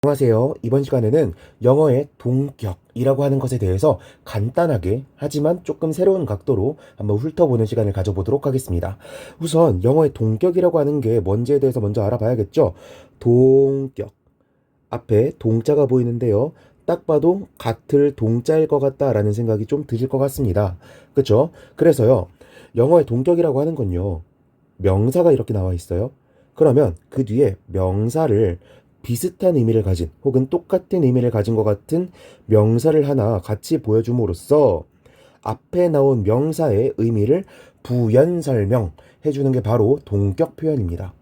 안녕하세요. 이번 시간에는 영어의 동격이라고 하는 것에 대해서 간단하게 하지만 조금 새로운 각도로 한번 훑어보는 시간을 가져보도록 하겠습니다. 우선 영어의 동격이라고 하는 게 뭔지에 대해서 먼저 알아봐야겠죠. 동격. 앞에 동자가 보이는데요. 딱 봐도 같을 동자일 것 같다라는 생각이 좀 드실 것 같습니다. 그쵸? 그래서요. 영어의 동격이라고 하는 건요. 명사가 이렇게 나와 있어요. 그러면 그 뒤에 명사를 비슷한 의미를 가진 혹은 똑같은 의미를 가진 것 같은 명사를 하나 같이 보여줌으로써 앞에 나온 명사의 의미를 부연 설명해 주는 게 바로 동격 표현입니다.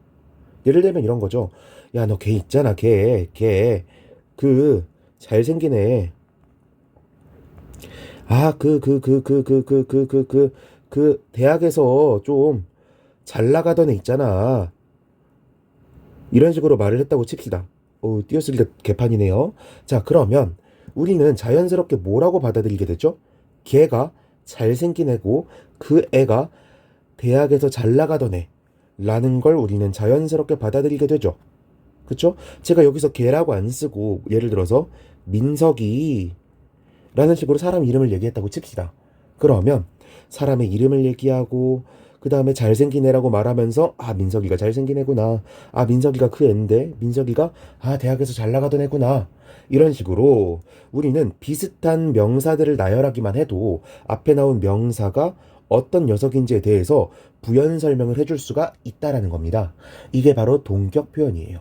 예를 들면 이런 거죠. 야, 너 걔 있잖아. 걔. 그 잘생긴 애. 아, 그 대학에서 좀 잘 나가던 애 있잖아. 이런 식으로 말을 했다고 칩시다. 띄어쓰기가 개판이네요. 자, 그러면 우리는 자연스럽게 뭐라고 받아들이게 되죠? 걔가 잘생긴 애고 그 애가 대학에서 잘 나가던 애라는 걸 우리는 자연스럽게 받아들이게 되죠. 그쵸? 제가 여기서 걔라고 안 쓰고 예를 들어서 민석이 라는 식으로 사람 이름을 얘기했다고 칩시다. 그러면 사람의 이름을 얘기하고 그 다음에 잘생긴 애라고 말하면서 민석이가 잘생긴 애구나. 민석이가 그 애인데 민석이가 대학에서 잘 나가던 애구나. 이런 식으로 우리는 비슷한 명사들을 나열하기만 해도 앞에 나온 명사가 어떤 녀석인지에 대해서 부연 설명을 해줄 수가 있다라는 겁니다. 이게 바로 동격 표현이에요.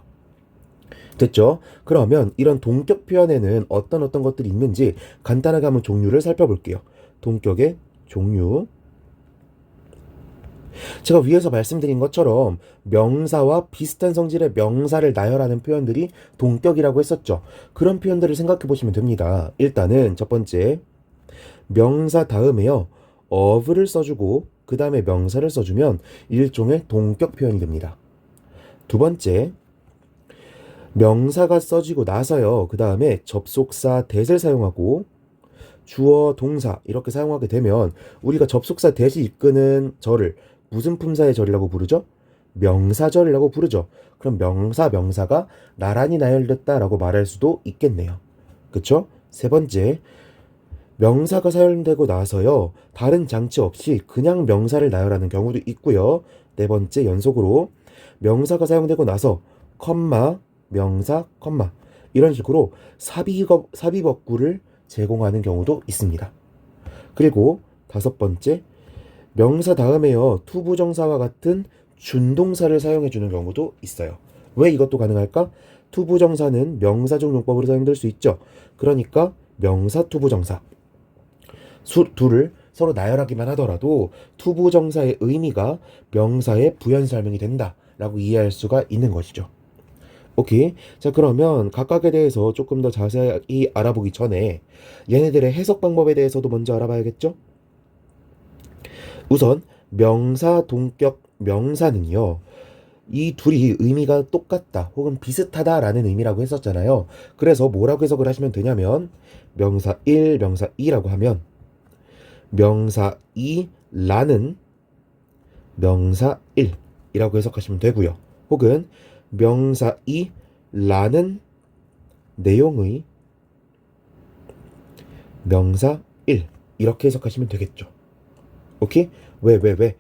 됐죠? 그러면 이런 동격 표현에는 어떤 것들이 있는지 간단하게 한번 종류를 살펴볼게요. 동격의 종류. 제가 위에서 말씀드린 것처럼 명사와 비슷한 성질의 명사를 나열하는 표현들이 동격이라고 했었죠. 그런 표현들을 생각해 보시면 됩니다. 일단은 첫 번째, 명사 다음에요. of를 써주고 그 다음에 명사를 써주면 일종의 동격 표현이 됩니다. 두 번째, 명사가 써지고 나서요. 그 다음에 접속사 that을 사용하고 주어, 동사 이렇게 사용하게 되면 우리가 접속사 that이 이끄는 절을 무슨 품사의 절이라고 부르죠? 명사절이라고 부르죠. 그럼 명사가 나란히 나열됐다라고 말할 수도 있겠네요. 그쵸? 세 번째, 명사가 사용되고 나서요. 다른 장치 없이 그냥 명사를 나열하는 경우도 있고요. 네 번째, 연속으로 명사가 사용되고 나서 컴마, 명사, 컴마 이런 식으로 삽입어구를 제공하는 경우도 있습니다. 그리고 다섯 번째, 명사 다음에요. 투부정사와 같은 준동사를 사용해주는 경우도 있어요. 왜 이것도 가능할까? 투부정사는 명사적 용법으로 사용될 수 있죠. 그러니까 명사, 투부정사 둘을 서로 나열하기만 하더라도 투부정사의 의미가 명사의 부연 설명이 된다라고 이해할 수가 있는 것이죠. 오케이. 자, 그러면 각각에 대해서 조금 더 자세히 알아보기 전에 얘네들의 해석 방법에 대해서도 먼저 알아봐야겠죠? 우선 명사, 동격, 명사는요. 이 둘이 의미가 똑같다 혹은 비슷하다라는 의미라고 했었잖아요. 그래서 뭐라고 해석을 하시면 되냐면 명사 1, 명사 2라고 하면 명사 2라는 명사 1이라고 해석하시면 되고요. 혹은 명사 2라는 내용의 명사 1 이렇게 해석하시면 되겠죠. 오케이? 왜?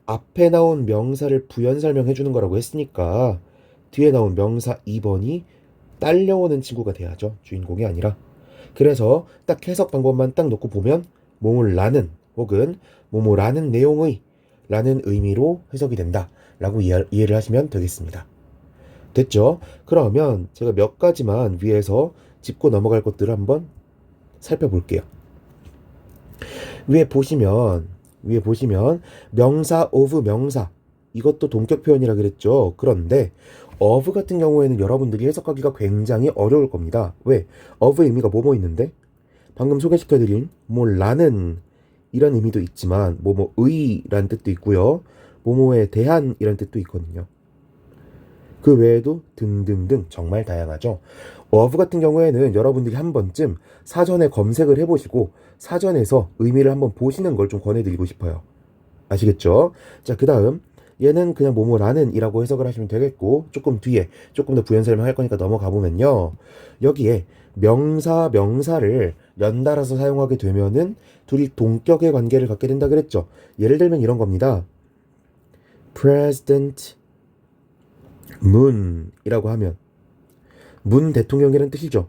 앞에 나온 명사를 부연 설명해 주는 거라고 했으니까 뒤에 나온 명사 2번이 딸려오는 친구가 돼야죠. 주인공이 아니라. 그래서 딱 해석 방법만 딱 놓고 보면 뭐뭐라는 혹은 뭐뭐라는 내용의 라는 의미로 해석이 된다 라고 이해를 하시면 되겠습니다. 됐죠? 그러면 제가 몇 가지만 위에서 짚고 넘어갈 것들을 한번 살펴볼게요. 위에 보시면 명사, of, 명사 이것도 동격 표현이라 그랬죠. 그런데 of 같은 경우에는 여러분들이 해석하기가 굉장히 어려울 겁니다. 왜? of의 의미가 뭐뭐 있는데 방금 소개시켜드린 뭐라는 이런 의미도 있지만 뭐뭐의라는 뜻도 있고요. 뭐뭐에 대한 이런 뜻도 있거든요. 그 외에도 등등등 정말 다양하죠. of 같은 경우에는 여러분들이 한 번쯤 사전에 검색을 해보시고 사전에서 의미를 한번 보시는 걸 좀 권해드리고 싶어요. 아시겠죠? 자, 그 다음 얘는 그냥 뭐뭐라는 이라고 해석을 하시면 되겠고, 조금 뒤에 조금 더 부연 설명할 거니까 넘어가 보면요. 여기에 명사, 명사를 연달아서 사용하게 되면은 둘이 동격의 관계를 갖게 된다 그랬죠. 예를 들면 이런 겁니다. President Moon이라고 하면 문 대통령이라는 뜻이죠.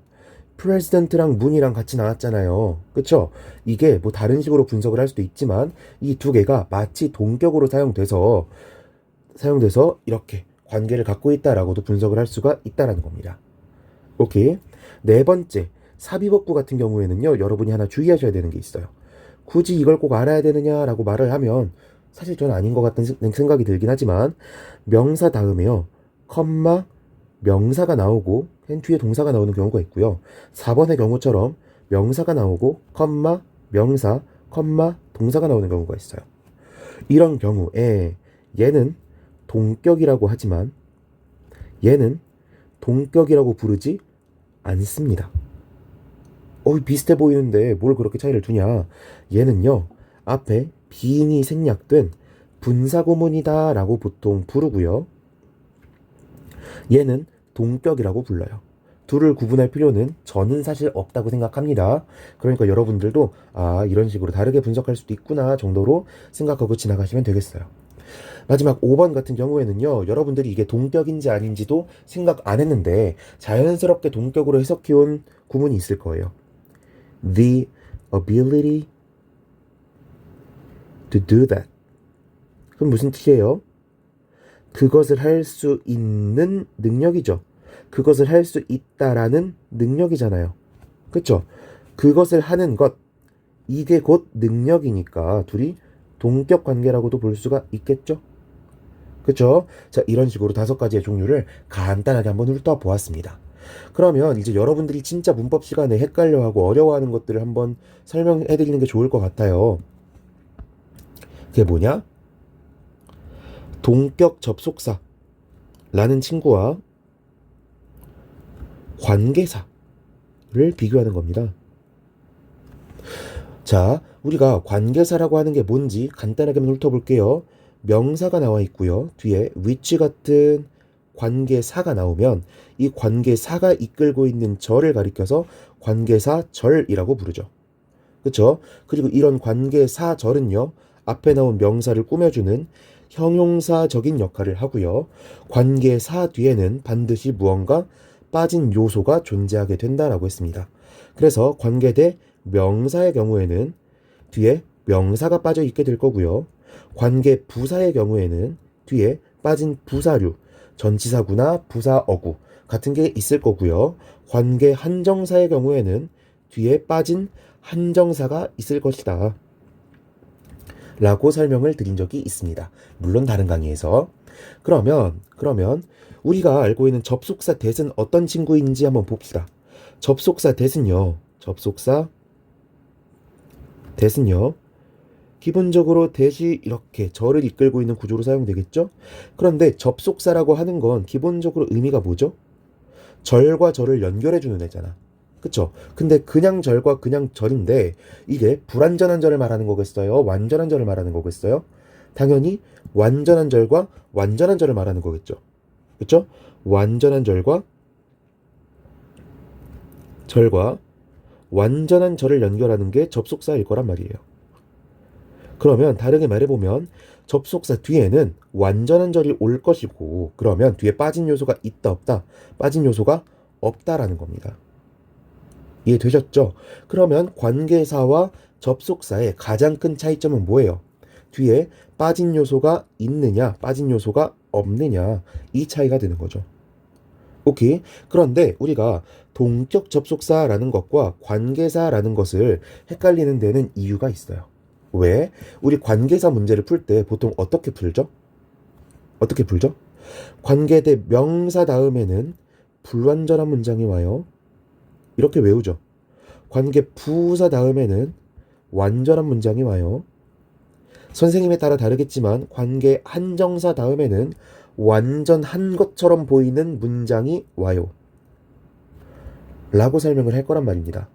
President랑 Moon이랑 같이 나왔잖아요. 그쵸? 이게 뭐 다른 식으로 분석을 할 수도 있지만 이 두 개가 마치 동격으로 사용돼서 이렇게 관계를 갖고 있다라고도 분석을 할 수가 있다라는 겁니다. 오케이. 네 번째, 사비법구 같은 경우에는요, 여러분이 하나 주의하셔야 되는 게 있어요. 굳이 이걸 꼭 알아야 되느냐라고 말을 하면 사실 저는 아닌 것 같은 생각이 들긴 하지만 명사 다음에요, 컴마 명사가 나오고 맨 뒤에 동사가 나오는 경우가 있고요. 4번의 경우처럼 명사가 나오고 컴마 명사 컴마 동사가 나오는 경우가 있어요. 이런 경우에 얘는 동격이라고 하지만 얘는 동격이라고 부르지 않습니다. 비슷해 보이는데 뭘 그렇게 차이를 두냐. 얘는요, 앞에 비인이 생략된 분사구문이다 라고 보통 부르고요. 얘는 동격이라고 불러요. 둘을 구분할 필요는 저는 사실 없다고 생각합니다. 그러니까 여러분들도 이런 식으로 다르게 분석할 수도 있구나 정도로 생각하고 지나가시면 되겠어요. 마지막 5번 같은 경우에는요, 여러분들이 이게 동격인지 아닌지도 생각 안 했는데 자연스럽게 동격으로 해석해온 구문이 있을 거예요. The ability to do that. 그럼 무슨 뜻이에요? 그것을 할 수 있는 능력이죠. 그것을 할 수 있다라는 능력이잖아요. 그쵸? 그것을 하는 것, 이게 곧 능력이니까 둘이 동격 관계라고도 볼 수가 있겠죠? 그쵸? 자, 이런 식으로 5가지의 종류를 간단하게 한번 훑어보았습니다. 그러면 이제 여러분들이 진짜 문법 시간에 헷갈려하고 어려워하는 것들을 한번 설명해드리는 게 좋을 것 같아요. 그게 뭐냐? 동격 접속사라는 친구와 관계사를 비교하는 겁니다. 자, 우리가 관계사라고 하는 게 뭔지 간단하게 한번 훑어볼게요. 명사가 나와 있고요. 뒤에 which 같은 관계사가 나오면 이 관계사가 이끌고 있는 절을 가리켜서 관계사절이라고 부르죠. 그쵸? 그리고 이런 관계사절은요, 앞에 나온 명사를 꾸며주는 형용사적인 역할을 하고요. 관계사 뒤에는 반드시 무언가 빠진 요소가 존재하게 된다라고 했습니다. 그래서 관계대 명사의 경우에는 뒤에 명사가 빠져 있게 될 거고요. 관계 부사의 경우에는 뒤에 빠진 부사류, 전치사구나 부사어구 같은 게 있을 거고요. 관계 한정사의 경우에는 뒤에 빠진 한정사가 있을 것이다 라고 설명을 드린 적이 있습니다. 물론 다른 강의에서. 그러면 우리가 알고 있는 접속사 that은 어떤 친구인지 한번 봅시다. 접속사 that은요. 기본적으로 that이 이렇게 절을 이끌고 있는 구조로 사용되겠죠? 그런데 접속사라고 하는 건 기본적으로 의미가 뭐죠? 절과 절을 연결해주는 애잖아. 그쵸? 근데 그냥 절과 그냥 절인데 이게 불완전한 절을 말하는 거겠어요? 완전한 절을 말하는 거겠어요? 당연히 완전한 절과 완전한 절을 말하는 거겠죠. 그쵸? 완전한 절과 완전한 절을 연결하는 게 접속사일 거란 말이에요. 그러면 다르게 말해보면 접속사 뒤에는 완전한 절이 올 것이고, 그러면 뒤에 빠진 요소가 있다 없다? 빠진 요소가 없다라는 겁니다. 이해되셨죠? 그러면 관계사와 접속사의 가장 큰 차이점은 뭐예요? 뒤에 빠진 요소가 있느냐, 빠진 요소가 없느냐, 이 차이가 되는 거죠. 오케이. 그런데 우리가 동격 접속사라는 것과 관계사라는 것을 헷갈리는 데는 이유가 있어요. 왜? 우리 관계사 문제를 풀 때 보통 어떻게 풀죠? 관계대 명사 다음에는 불완전한 문장이 와요. 이렇게 외우죠. 관계 부사 다음에는 완전한 문장이 와요. 선생님에 따라 다르겠지만 관계 한정사 다음에는 완전한 것처럼 보이는 문장이 와요. 라고 설명을 할 거란 말입니다.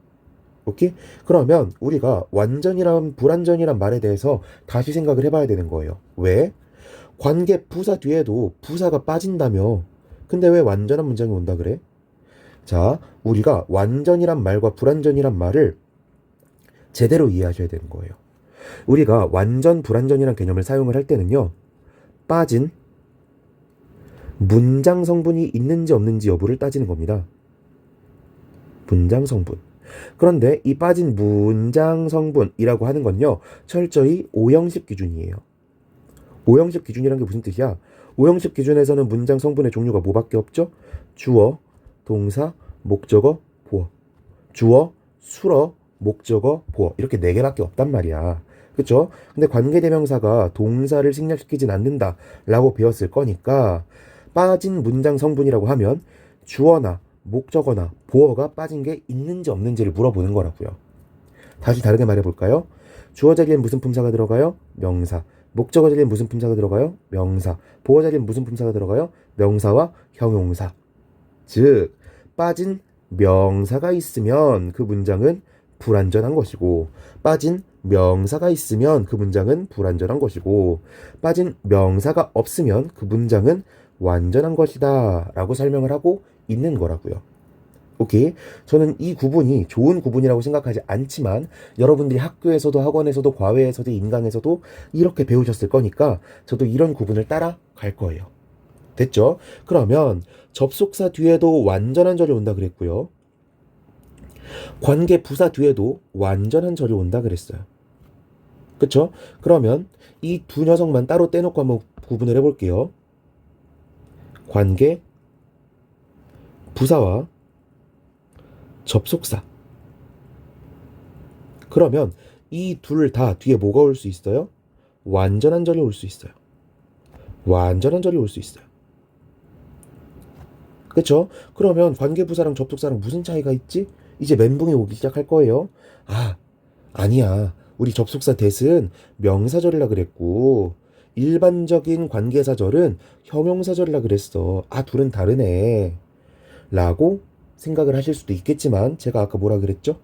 오케이? 그러면 우리가 완전이란 불완전이란 말에 대해서 다시 생각을 해봐야 되는 거예요. 왜? 관계 부사 뒤에도 부사가 빠진다며. 근데 왜 완전한 문장이 온다 그래? 자, 우리가 완전이란 말과 불완전이란 말을 제대로 이해하셔야 되는 거예요. 우리가 완전, 불완전이란 개념을 사용을 할 때는요, 빠진 문장 성분이 있는지 없는지 여부를 따지는 겁니다. 문장 성분. 그런데 이 빠진 문장 성분이라고 하는 건요, 철저히 오형식 기준이에요. 오형식 기준이란 게 무슨 뜻이야? 오형식 기준에서는 문장 성분의 종류가 뭐밖에 없죠? 주어, 동사, 목적어, 보어. 주어, 수어, 목적어, 보어. 이렇게 4개밖에 없단 말이야. 그쵸? 근데 관계대명사가 동사를 생략시키진 않는다 라고 배웠을 거니까 빠진 문장 성분이라고 하면 주어나 목적어나 보어가 빠진 게 있는지 없는지를 물어보는 거라고요. 다시 다르게 말해볼까요? 주어 자리엔 무슨 품사가 들어가요? 명사. 목적어 자리엔 무슨 품사가 들어가요? 명사. 보어 자리엔 무슨 품사가 들어가요? 명사와 형용사. 즉 빠진 명사가 있으면 그 문장은 불완전한 것이고, 빠진 명사가 있으면 그 문장은 불완전한 것이고, 빠진 명사가 없으면 그 문장은 완전한 것이다 라고 설명을 하고 있는 거라고요. 오케이. 저는 이 구분이 좋은 구분이라고 생각하지 않지만 여러분들이 학교에서도 학원에서도 과외에서도 인강에서도 이렇게 배우셨을 거니까 저도 이런 구분을 따라갈 거예요. 됐죠? 그러면 접속사 뒤에도 완전한 절이 온다 그랬고요. 관계 부사 뒤에도 완전한 절이 온다 그랬어요. 그쵸? 그러면 이 두 녀석만 따로 떼놓고 한번 구분을 해볼게요. 관계 부사와 접속사. 그러면 이 둘 다 뒤에 뭐가 올 수 있어요? 완전한 절이 올 수 있어요. 완전한 절이 올 수 있어요. 그쵸? 그러면 관계부사랑 접속사랑 무슨 차이가 있지? 이제 멘붕이 오기 시작할 거예요. 아, 아니야. 우리 접속사 that은 명사절이라 그랬고 일반적인 관계사절은 형용사절이라 그랬어. 아, 둘은 다르네. 라고 생각을 하실 수도 있겠지만 제가 아까 뭐라 그랬죠?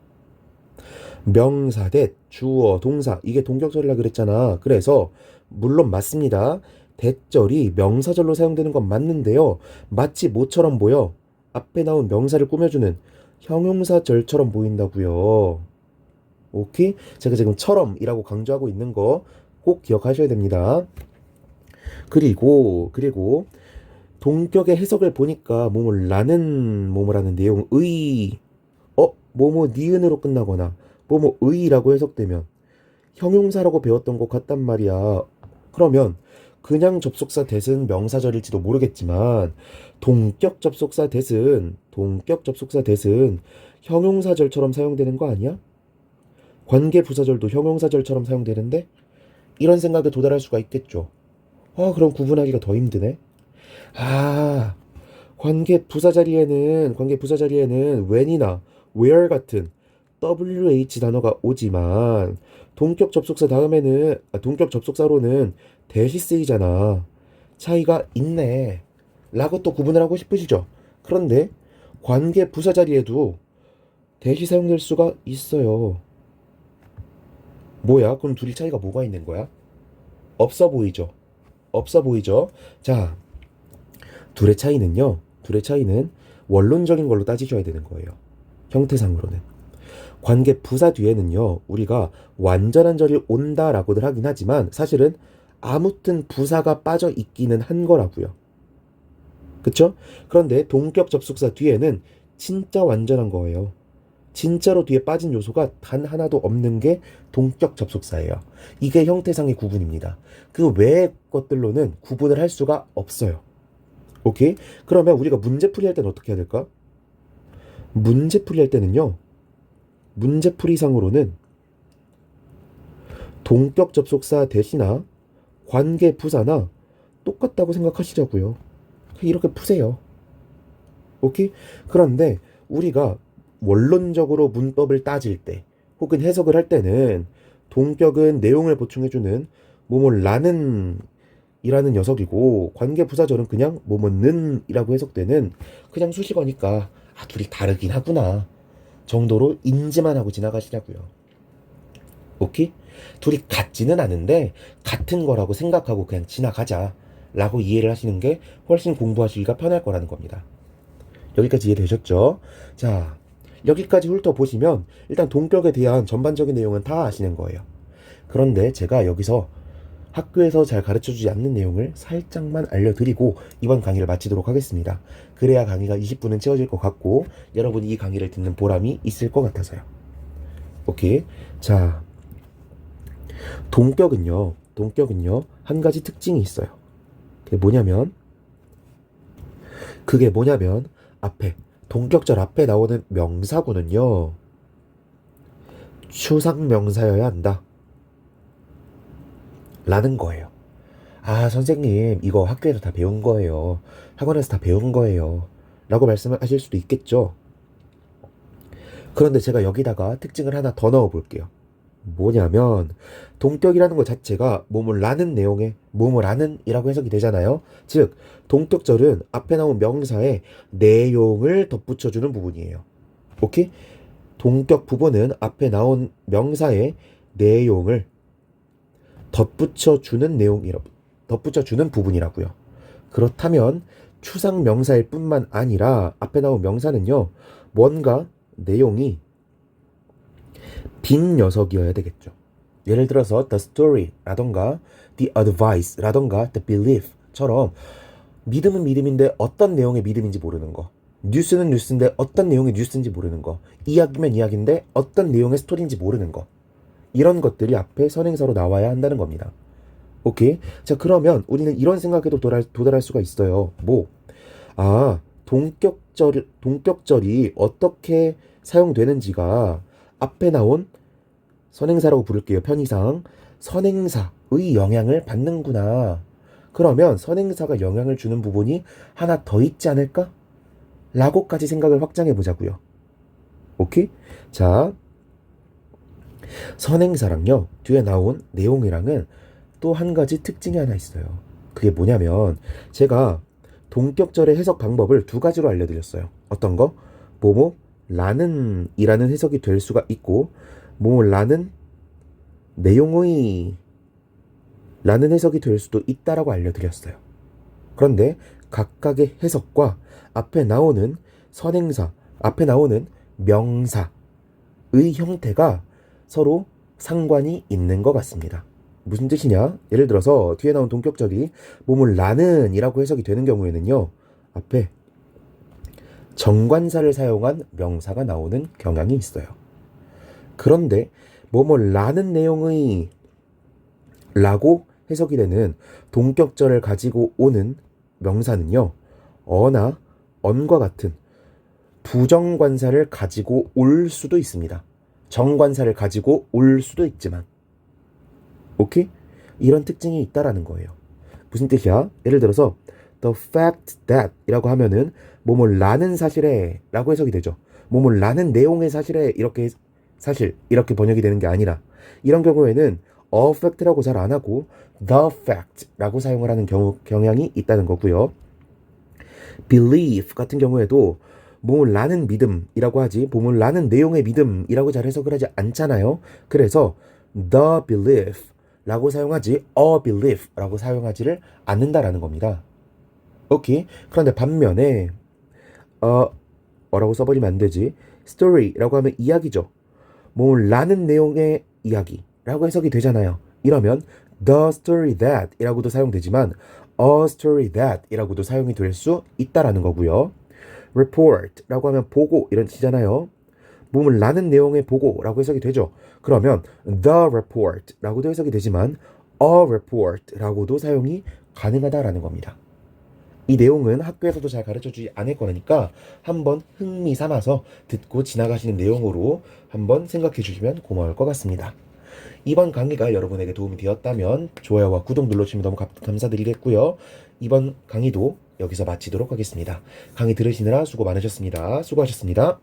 명사, that, 주어, 동사 이게 동격절이라 그랬잖아. 그래서 물론 맞습니다. that절이 명사절로 사용되는 건 맞는데요. 마치 뭐처럼 보여? 앞에 나온 명사를 꾸며주는 형용사절처럼 보인다고요. 오케이? 제가 지금 처럼이라고 강조하고 있는 거 꼭 기억하셔야 됩니다. 그리고 동격의 해석을 보니까 뭐뭐라는 뭐뭐라는 내용 뭐뭐 니은으로 끝나거나 뭐뭐 의라고 해석되면 형용사라고 배웠던 것 같단 말이야. 그러면 그냥 접속사 that은 명사절일지도 모르겠지만 동격 접속사 that은 형용사절처럼 사용되는 거 아니야? 관계 부사절도 형용사절처럼 사용되는데 이런 생각에 도달할 수가 있겠죠. 그럼 구분하기가 더 힘드네. 관계 부사 자리에는 when이나 where 같은 WH 단어가 오지만 동격 접속사로는 that이 쓰이잖아. 차이가 있네. 라고 또 구분을 하고 싶으시죠? 그런데 관계 부사 자리에도 that이 사용될 수가 있어요. 뭐야? 그럼 둘이 차이가 뭐가 있는 거야? 없어 보이죠? 자, 둘의 차이는 원론적인 걸로 따지셔야 되는 거예요. 형태상으로는. 관계 부사 뒤에는요, 우리가 완전한 절이 온다라고들 하긴 하지만 사실은 아무튼 부사가 빠져 있기는 한 거라고요. 그쵸? 그런데 동격 접속사 뒤에는 진짜 완전한 거예요. 진짜로 뒤에 빠진 요소가 단 하나도 없는 게 동격 접속사예요. 이게 형태상의 구분입니다. 그 외의 것들로는 구분을 할 수가 없어요. 오케이? 그러면 우리가 문제풀이 할 때는 어떻게 해야 될까? 문제풀이 할 때는요, 문제풀이상으로는 동격 접속사 대시나 관계 부사나 똑같다고 생각하시자고요. 이렇게 푸세요. 오케이? 그런데 우리가 원론적으로 문법을 따질 때 혹은 해석을 할 때는 동격은 내용을 보충해주는 뭐뭐라는 이라는 녀석이고 관계 부사절은 그냥 뭐뭐는 이라고 해석되는 그냥 수식어니까 둘이 다르긴 하구나 정도로 인지만 하고 지나가시라고요. 오케이? 둘이 같지는 않은데 같은 거라고 생각하고 그냥 지나가자 라고 이해를 하시는 게 훨씬 공부하시기가 편할 거라는 겁니다. 여기까지 이해되셨죠? 자, 여기까지 훑어보시면 일단 동격에 대한 전반적인 내용은 다 아시는 거예요. 그런데 제가 여기서 학교에서 잘 가르쳐주지 않는 내용을 살짝만 알려드리고 이번 강의를 마치도록 하겠습니다. 그래야 강의가 20분은 채워질 것 같고 여러분이 이 강의를 듣는 보람이 있을 것 같아서요. 오케이. 자, 동격은요 한 가지 특징이 있어요. 그게 뭐냐면 앞에 동격절 앞에 나오는 명사구는요 추상명사여야 한다 라는 거예요. 아, 선생님 이거 학교에서 다 배운 거예요, 학원에서 다 배운 거예요 라고 말씀을 하실 수도 있겠죠. 그런데 제가 여기다가 특징을 하나 더 넣어 볼게요. 뭐냐면 동격이라는 것 자체가 몸을 라는 내용의 몸을 아는 이라고 해석이 되잖아요. 즉 동격절은 앞에 나온 명사의 내용을 덧붙여주는 부분이에요. 오케이? 동격 부분은 앞에 나온 명사의 내용을 덧붙여주는 덧붙여주는 부분이라고요. 그렇다면 추상 명사일 뿐만 아니라 앞에 나온 명사는요 뭔가 내용이 빈 녀석이어야 되겠죠. 예를 들어서 the story 라던가 the advice 라던가 the belief처럼 믿음은 믿음인데 어떤 내용의 믿음인지 모르는 거, 뉴스는 뉴스인데 어떤 내용의 뉴스인지 모르는 거, 이야기면 이야기인데 어떤 내용의 스토리인지 모르는 거, 이런 것들이 앞에 선행사로 나와야 한다는 겁니다. 오케이? 자, 그러면 우리는 이런 생각에도 도달할 수가 있어요. 동격절이 어떻게 사용되는지가 앞에 나온 선행사라고 부를게요. 편의상 선행사의 영향을 받는구나. 그러면 선행사가 영향을 주는 부분이 하나 더 있지 않을까? 라고까지 생각을 확장해 보자고요. 오케이? 자, 선행사랑요 뒤에 나온 내용이랑은 또 한 가지 특징이 하나 있어요. 그게 뭐냐면 제가 동격절의 해석 방법을 두 가지로 알려드렸어요. 어떤 거? 라는 이라는 해석이 될 수가 있고 라는 내용의 라는 해석이 될 수도 있다라고 알려드렸어요. 그런데 각각의 해석과 앞에 나오는 선행사, 앞에 나오는 명사의 형태가 서로 상관이 있는 것 같습니다. 무슨 뜻이냐? 예를 들어서 뒤에 나온 동격절이 라는 이라고 해석이 되는 경우에는요 앞에 정관사를 사용한 명사가 나오는 경향이 있어요. 그런데 라는 내용의 라고 해석이 되는 동격절을 가지고 오는 명사는요 어나 언과 같은 부정관사를 가지고 올 수도 있습니다. 정관사를 가지고 올 수도 있지만, 오케이? 이런 특징이 있다라는 거예요. 무슨 뜻이야? 예를 들어서 the fact that 이라고 하면은 라는 사실에 라고 해석이 되죠. 라는 내용의 사실에 이렇게 번역이 되는 게 아니라 이런 경우에는 a fact라고 잘 안 하고 the fact 라고 사용을 하는 경향이 있다는 거고요. belief 같은 경우에도 라는 믿음이라고 하지 라는 내용의 믿음이라고 잘 해석을 하지 않잖아요. 그래서 the belief 라고 사용하지 a belief 라고 사용하지를 않는다라는 겁니다. 오케이. 그런데 반면에 뭐라고 써버리면 안 되지. story라고 하면 이야기죠. 라는 내용의 이야기라고 해석이 되잖아요. 이러면 the story that 이라고도 사용되지만 a story that 이라고도 사용이 될 수 있다라는 거고요. report라고 하면 보고 이런 뜻이잖아요. 라는 내용의 보고라고 해석이 되죠. 그러면 the report라고도 해석이 되지만 a report라고도 사용이 가능하다라는 겁니다. 이 내용은 학교에서도 잘 가르쳐주지 않을 거니까 한번 흥미 삼아서 듣고 지나가시는 내용으로 한번 생각해 주시면 고마울 것 같습니다. 이번 강의가 여러분에게 도움이 되었다면 좋아요와 구독 눌러주시면 너무 감사드리겠고요. 이번 강의도 여기서 마치도록 하겠습니다. 강의 들으시느라 수고 많으셨습니다. 수고하셨습니다.